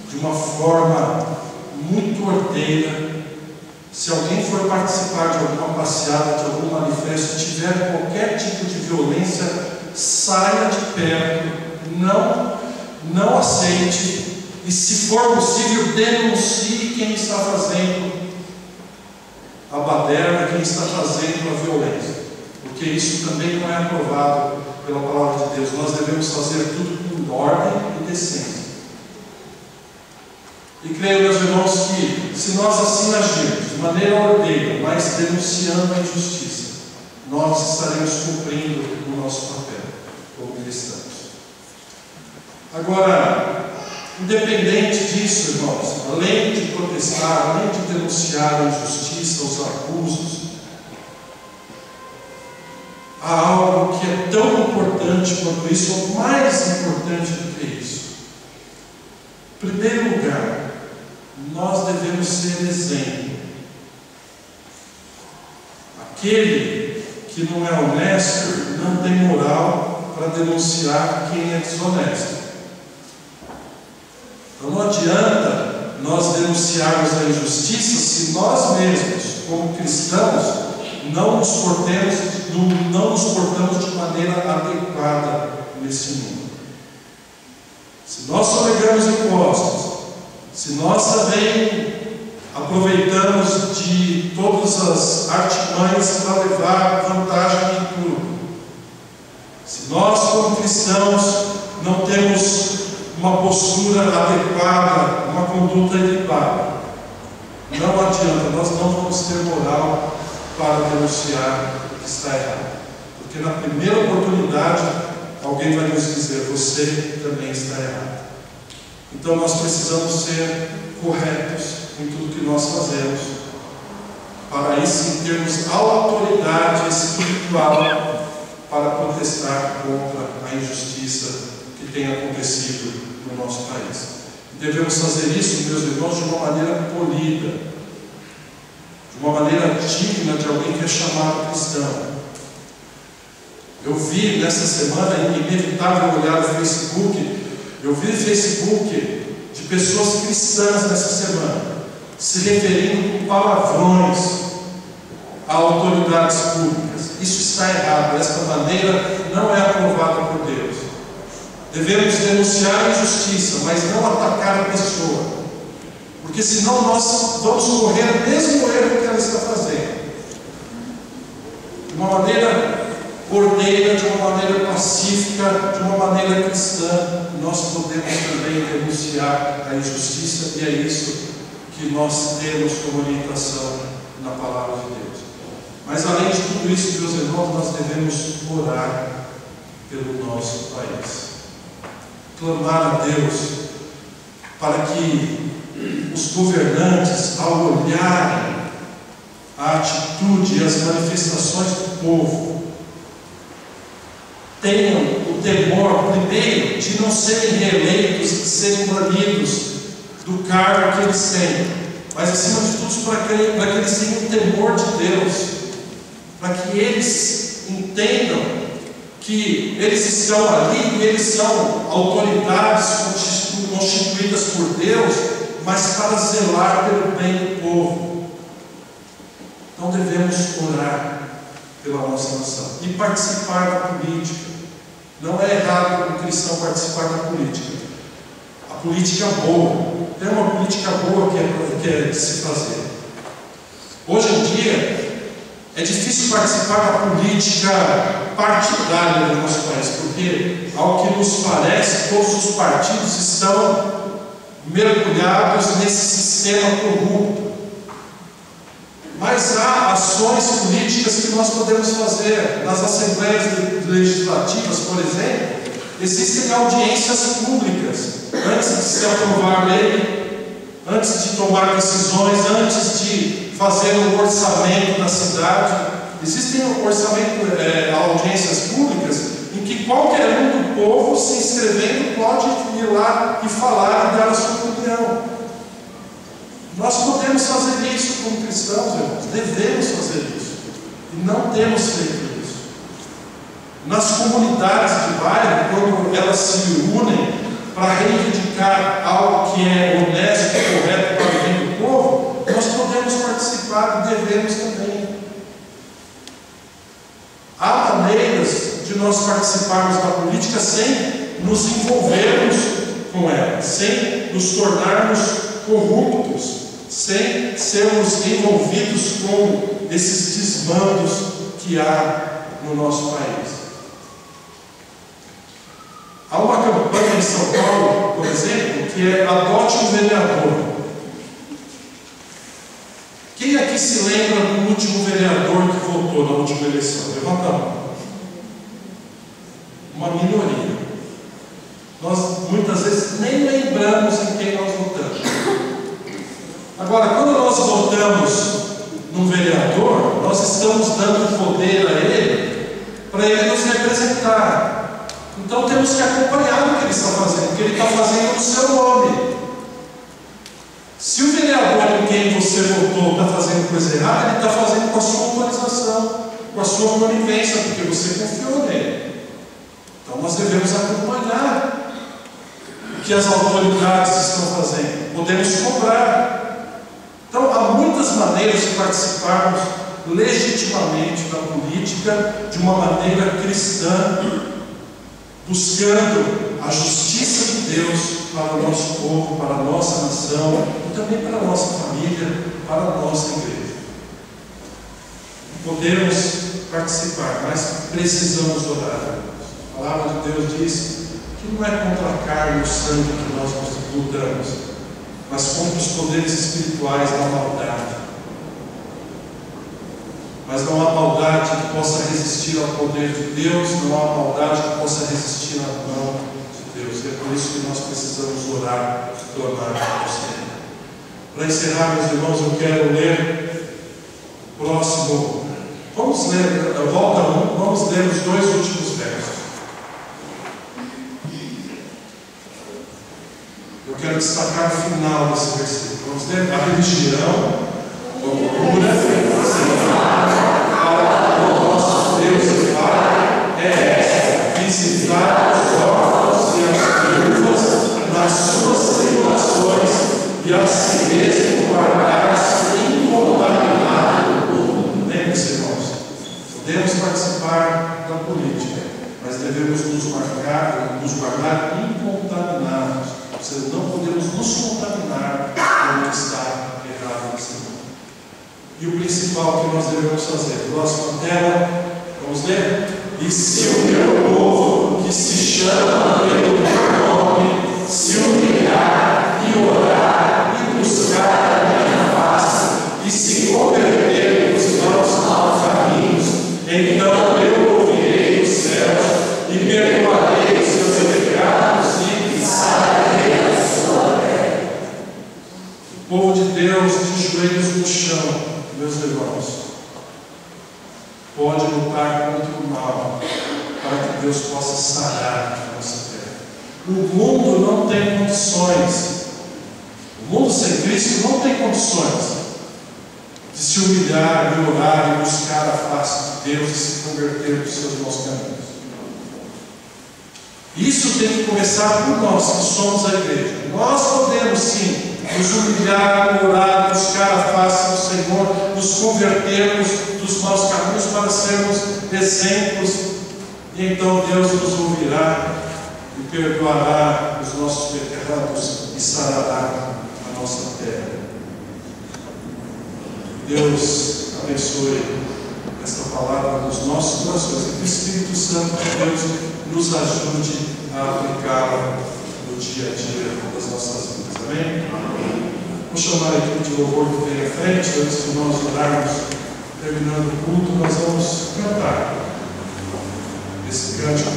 de uma forma muito ordeira. Se alguém for participar de alguma passeada, de algum manifesto, tiver qualquer tipo de violência, saia de perto, não aceite, e se for possível, denuncie quem está fazendo a baderna, quem está fazendo a violência, porque isso também não é aprovado pela palavra de Deus. Nós devemos fazer tudo com ordem e decência. E creio, meus irmãos, que se nós assim agirmos, de maneira ordeira, mas denunciando a injustiça, nós estaremos cumprindo o nosso papel como cristãos. Agora, independente disso, irmãos, além de protestar, além de denunciar a injustiça, os abusos, há algo que é tão importante quanto isso, ou mais importante do que isso. Em primeiro lugar, nós devemos ser exemplo. Aquele que não é honesto não tem moral para denunciar quem é desonesto. Então não adianta nós denunciarmos a injustiça se nós mesmos, como cristãos, não nos portamos de maneira adequada nesse mundo. Se nós sonegamos impostos, se nós também aproveitamos de todas as artimanhas para levar vantagem em tudo, se nós como cristãos não temos uma postura adequada, uma conduta equilibrada, não adianta, nós não vamos ter moral para denunciar o que está errado, porque na primeira oportunidade alguém vai nos dizer: você também está errado. Então nós precisamos ser corretos em tudo que nós fazemos, para aí sim termos autoridade espiritual para protestar contra a injustiça que tem acontecido no nosso país. Devemos fazer isso, meus irmãos, de uma maneira polida, de uma maneira digna de alguém que é chamado cristão. Eu vi nessa semana, é inevitável olhar o Facebook, eu vi Facebook de pessoas cristãs nessa semana se referindo com palavrões a autoridades públicas. Isso está errado, esta maneira não é aprovada por Deus. Devemos denunciar a injustiça, mas não atacar a pessoa, porque senão nós vamos correr o mesmo erro que ela está fazendo. De uma maneira ordeira, de uma maneira pacífica, de uma maneira cristã, nós podemos também denunciar a injustiça, e é isso que nós temos como orientação na palavra de Deus. Mas além de tudo isso, meus irmãos, nós devemos orar pelo nosso país, clamar a Deus para que os governantes, ao olharem a atitude e as manifestações do povo, tenham o temor, primeiro, de não serem reeleitos, de serem banidos do cargo que eles têm, mas acima de tudo para que eles tenham o temor de Deus, para que eles entendam que eles estão ali e eles são autoridades constituídas por Deus, mas para zelar pelo bem do povo. Então devemos orar pela nossa nação e participar da política. Não é errado como cristão participar da política. A política é boa, tem uma política boa que é de se fazer. Hoje em dia é difícil participar da política partidária do nosso país, porque, ao que nos parece, todos os partidos estão mergulhados nesse sistema corrupto. Mas há ações políticas que nós podemos fazer. Nas assembleias legislativas, por exemplo, existem audiências públicas antes de se aprovar lei, antes de tomar decisões, antes de fazer um orçamento da cidade. Existem audiências públicas em que qualquer um do povo, se inscrevendo, pode ir lá e falar e dar a sua opinião. Nós podemos fazer isso como cristãos, irmãos, devemos fazer isso, e não temos feito isso. Nas comunidades de bairro, quando elas se unem para reivindicar algo que é honesto e correto para o bem do povo, nós podemos participar e devemos também. Há maneiras de nós participarmos da política sem nos envolvermos com ela, sem nos tornarmos corruptos, sem sermos envolvidos com esses desmandos que há no nosso país. Há uma campanha em São Paulo, por exemplo, que é Adote um Vereador. Quem aqui se lembra do último vereador que votou na última eleição? Levanta a mão. Uma minoria. Nós muitas vezes nem lembramos em quem nós votamos. Agora, quando nós votamos num vereador, nós estamos dando poder a ele para ele nos representar. Então temos que acompanhar o que ele está fazendo, porque ele está fazendo no seu nome. Se o vereador em quem você votou está fazendo coisa errada, ele está fazendo com a sua autorização, com a sua conivência, porque você confiou nele. Então nós devemos acompanhar o que as autoridades estão fazendo. Podemos cobrar. Então há muitas maneiras de participarmos legitimamente da política de uma maneira cristã, buscando a justiça de Deus para o nosso povo, para a nossa nação e também para a nossa família, para a nossa igreja. Podemos participar, mas precisamos orar. A palavra de Deus diz que não é contra a carne e o sangue que nós nos lutamos, mas contra os poderes espirituais da maldade. Mas não há maldade que possa resistir ao poder de Deus, não há maldade que possa resistir à mão de Deus. É por isso que nós precisamos orar e clamar ao Senhor. Para encerrar, meus irmãos, eu quero ler o próximo. Vamos ler, volta 1, vamos ler os 2 últimos versos. Eu quero destacar o final desse versículo. Vamos ler: a religião, loucura, para o nosso Deus e Pai é esta: visitar os órfãos e as viúvas nas suas tribulações e a si mesmo guardar-se incontaminado do mundo. Lembre-se, irmãos, podemos participar da política, mas devemos nos guardar incontaminados. Ou seja, não podemos nos contaminar com o que está errado nesse mundo. E o principal que nós devemos fazer, próxima tela, vamos ler? E se o meu povo, que se chama pelo meu nome, se humilhar e orar e buscar a minha face e se converter dos maus caminhos, então eu ouvirei dos céus e perdoarei os seus pecados e sararei a sua terra. O povo de Deus de joelhos no chão, meus irmãos, pode lutar contra o mal para que Deus possa sarar a nossa terra. O mundo não tem condições, o mundo sem Cristo não tem condições de se humilhar, de orar e buscar a face de Deus e se converter dos seus maus caminhos. Isso tem que começar por nós que somos a igreja. Nós podemos sim nos humilhar, orar, buscar a face do Senhor, nos convertermos dos maus caminhos para sermos exemplos, e então Deus nos ouvirá e perdoará os nossos pecados e sarará a nossa terra. Deus abençoe esta palavra nos nossos corações e que o Espírito Santo de Deus nos ajude a aplicá-la no dia a dia das nossas vidas. Amém? Vou chamar a equipe de louvor que vem à frente. Antes de nós orarmos, terminando o culto, nós vamos cantar esse cântico